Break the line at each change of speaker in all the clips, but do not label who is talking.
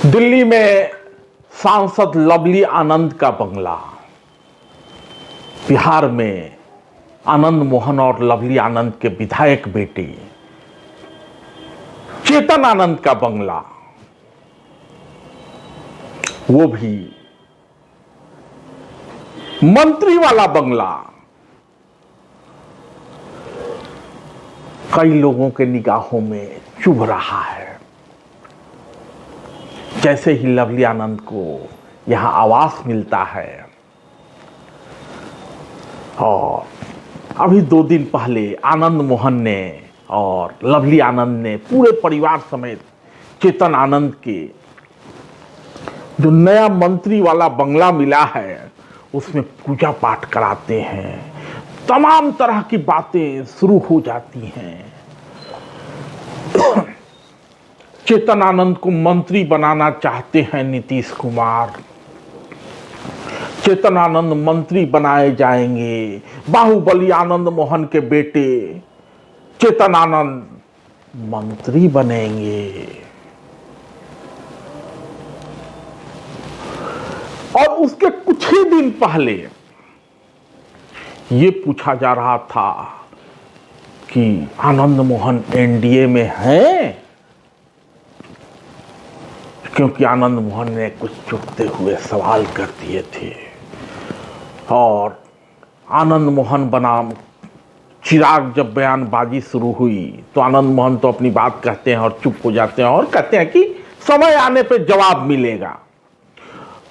दिल्ली में सांसद लवली आनंद का बंगला, बिहार में आनंद मोहन और लवली आनंद के विधायक बेटे चेतन आनंद का बंगला, वो भी मंत्री वाला बंगला, कई लोगों के निगाहों में चुभ रहा है। जैसे ही लवली आनंद को यहां आवास मिलता है, और अभी 2 दिन पहले आनंद मोहन ने और लवली आनंद ने पूरे परिवार समेत चेतन आनंद के जो नया मंत्री वाला बंगला मिला है उसमें पूजा पाठ कराते हैं, तमाम तरह की बातें शुरू हो जाती हैं। चेतन आनंद को मंत्री बनाना चाहते हैं नीतीश कुमार। चेतन आनंद मंत्री बनाए जाएंगे। बाहुबली आनंद मोहन के बेटे चेतन आनंद मंत्री बनेंगे। और उसके कुछ ही दिन पहले यह पूछा जा रहा था कि आनंद मोहन एनडीए में हैं, क्योंकि आनंद मोहन ने कुछ चुभते हुए सवाल कर दिए थे। और आनंद मोहन बनाम चिराग जब बयानबाजी शुरू हुई तो आनंद मोहन तो अपनी बात कहते हैं और चुप हो जाते हैं और कहते हैं कि समय आने पर जवाब मिलेगा।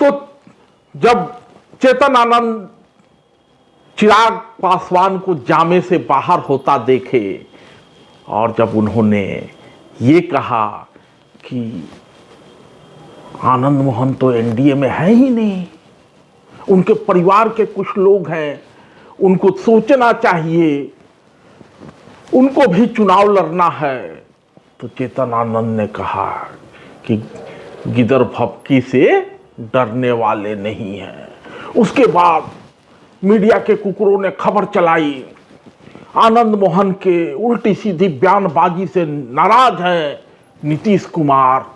तो जब चेतन आनंद चिराग पासवान को जामे से बाहर होता देखे और जब उन्होंने ये कहा कि आनंद मोहन तो एनडीए में है ही नहीं, उनके परिवार के कुछ लोग हैं, उनको सोचना चाहिए, उनको भी चुनाव लड़ना है, तो चेतन आनंद ने कहा कि गिदर भपकी से डरने वाले नहीं हैं। उसके बाद मीडिया के कुकुरों ने खबर चलाई, आनंद मोहन के उल्टी सीधी बयानबाजी से नाराज है नीतीश कुमार।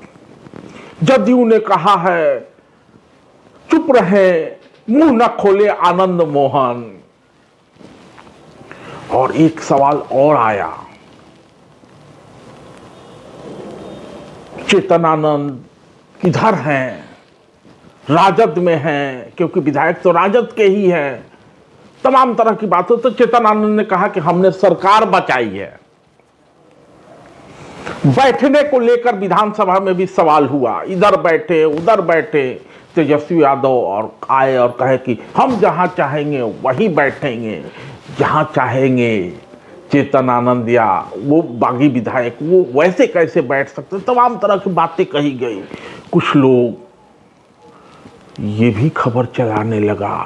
जदयू ने कहा है चुप रहे, मुंह न खोले आनंद मोहन। और एक सवाल और आया, चेतन आनंद किधर हैं? राजद में हैं, क्योंकि विधायक तो राजद के ही हैं। तमाम तरह की बातों तो चेतन आनंद ने कहा कि हमने सरकार बचाई है। बैठने को लेकर विधानसभा में भी सवाल हुआ, इधर बैठे उधर बैठे तेजस्वी यादव, और आए और कहे कि हम जहां चाहेंगे वहीं बैठेंगे, जहां चाहेंगे चेतन आनंद या वो बागी विधायक वो वैसे कैसे बैठ सकते। तमाम तरह की बातें कही गई। कुछ लोग ये भी खबर चलाने लगा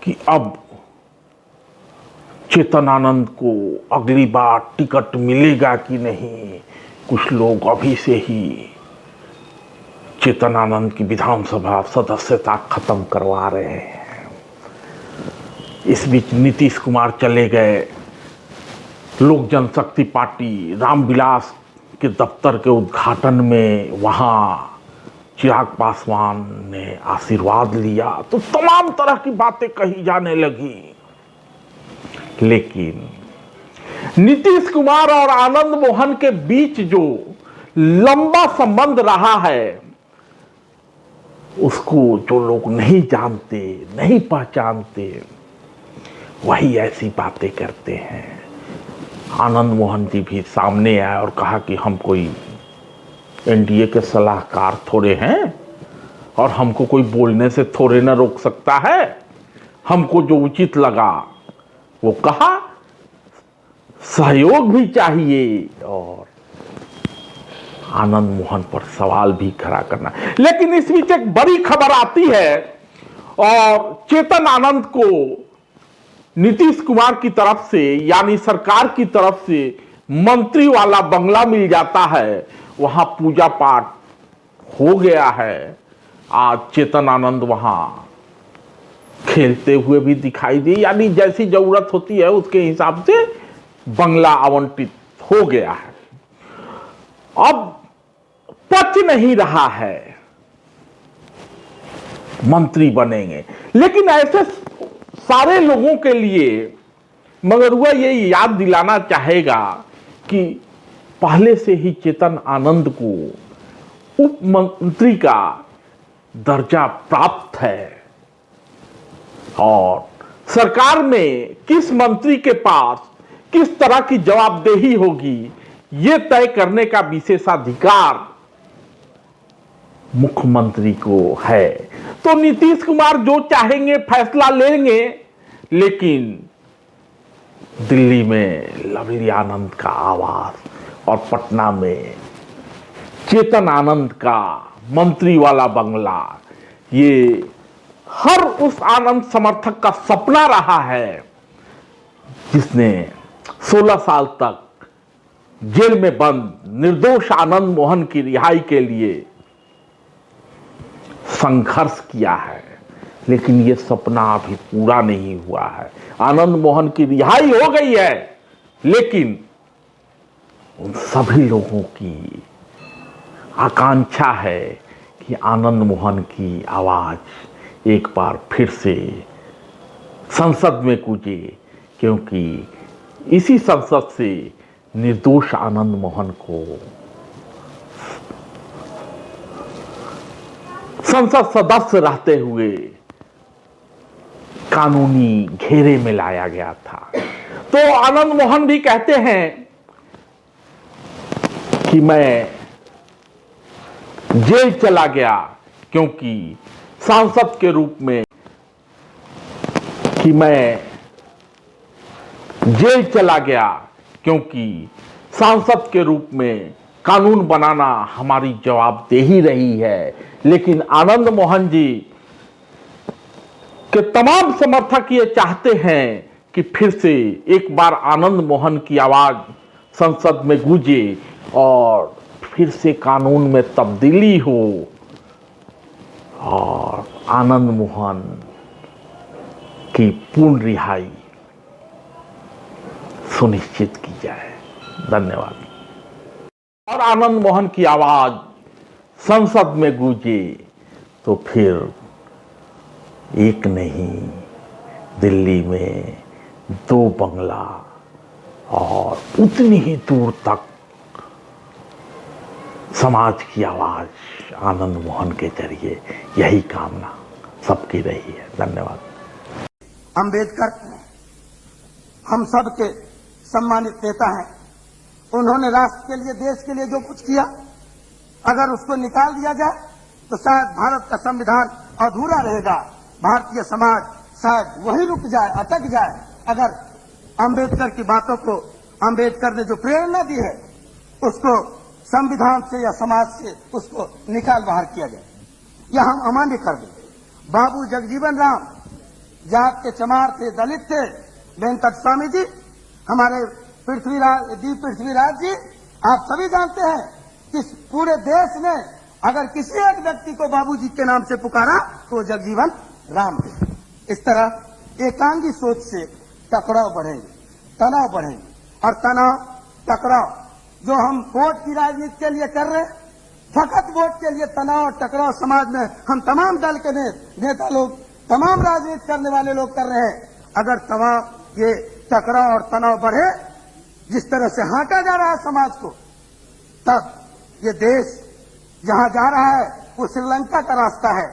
कि अब चेतन आनंद को अगली बार टिकट मिलेगा कि नहीं। कुछ लोग अभी से ही चेतन आनंद की विधानसभा सदस्यता खत्म करवा रहे हैं। इस बीच नीतीश कुमार चले गए लोक जनशक्ति पार्टी रामविलास के दफ्तर के उद्घाटन में, वहां चिराग पासवान ने आशीर्वाद लिया, तो तमाम तरह की बातें कही जाने लगी। लेकिन नीतीश कुमार और आनंद मोहन के बीच जो लंबा संबंध रहा है, उसको जो लोग नहीं जानते, नहीं पहचानते, वही ऐसी बातें करते हैं। आनंद मोहन जी भी सामने आए और कहा कि हम कोई एनडीए के सलाहकार थोड़े हैं और हमको कोई बोलने से थोड़े ना रोक सकता है। हमको जो उचित लगा वो कहा, सहयोग भी चाहिए और आनंद मोहन पर सवाल भी खड़ा करना। लेकिन इस बीच एक बड़ी खबर आती है और चेतन आनंद को नीतीश कुमार की तरफ से, यानी सरकार की तरफ से मंत्री वाला बंगला मिल जाता है। वहां पूजा पाठ हो गया है। आज चेतन आनंद वहां खेलते हुए भी दिखाई दिए, यानी जैसी जरूरत होती है उसके हिसाब से बंगला आवंटित हो गया है। अब पच नहीं रहा है, मंत्री बनेंगे। लेकिन ऐसे सारे लोगों के लिए मगरुआ ये याद दिलाना चाहेगा कि पहले से ही चेतन आनंद को उप मंत्री का दर्जा प्राप्त है और सरकार में किस मंत्री के पास किस तरह की जवाबदेही होगी यह तय करने का विशेषाधिकार मुख्यमंत्री को है। तो नीतीश कुमार जो चाहेंगे फैसला लेंगे, लेकिन दिल्ली में लवली आनंद का आवास और पटना में चेतन आनंद का मंत्री वाला बंगला, ये हर उस आनंद समर्थक का सपना रहा है जिसने 16 साल तक जेल में बंद निर्दोष आनंद मोहन की रिहाई के लिए संघर्ष किया है। लेकिन यह सपना अभी पूरा नहीं हुआ है। आनंद मोहन की रिहाई हो गई है, लेकिन उन सभी लोगों की आकांक्षा है कि आनंद मोहन की आवाज एक बार फिर से संसद में गूंजे, क्योंकि इसी संसद से निर्दोष आनंद मोहन को संसद सदस्य रहते हुए कानूनी घेरे में लाया गया था। तो आनंद मोहन भी कहते हैं कि मैं जेल चला गया क्योंकि सांसद के रूप में, कि मैं जेल चला गया क्योंकि सांसद के रूप में कानून बनाना हमारी जवाबदेही रही है। लेकिन आनंद मोहन जी के तमाम समर्थक ये चाहते हैं कि फिर से एक बार आनंद मोहन की आवाज संसद में गूंजे और फिर से कानून में तब्दीली हो और आनंद मोहन की पूर्ण रिहाई सुनिश्चित की जाए। धन्यवाद। और आनंद मोहन की आवाज संसद में गूंजे तो फिर एक नहीं, दिल्ली में 2 बंगला और उतनी ही दूर तक समाज की आवाज आनंद मोहन के जरिए, यही कामना सबकी रही है। धन्यवाद।
अंबेडकर हम सब के सम्मानित नेता हैं। उन्होंने राष्ट्र के लिए, देश के लिए जो कुछ किया, अगर उसको निकाल दिया जाए तो शायद भारत का संविधान अधूरा रहेगा। भारतीय समाज शायद वहीं रुक जाए, अटक जाए, अगर अंबेडकर की बातों को, अंबेडकर ने जो प्रेरणा दी है उसको संविधान से या समाज से उसको निकाल बाहर किया जाए या हम अमान्य कर दें। बाबू जगजीवन राम जात के चमार थे, दलित थे। वेंकट स्वामी जी, हमारे पृथ्वीराज जी, आप सभी जानते हैं कि पूरे देश ने अगर किसी एक व्यक्ति को बाबूजी के नाम से पुकारा तो जगजीवन राम थे। इस तरह एकांगी सोच से टकराव बढ़ेंगे, तनाव बढ़ेंगे, और तनाव टकराव जो हम वोट की राजनीति के लिए कर रहे हैं, फकत वोट के लिए तनाव और टकराव समाज में हम तमाम दल के नेता लोग, तमाम राजनीति करने वाले लोग कर रहे हैं। अगर ये टकराव और तनाव बढ़े, जिस तरह से हाँटा जा रहा है समाज को, तब ये देश जहां जा रहा है वो श्रीलंका का रास्ता है।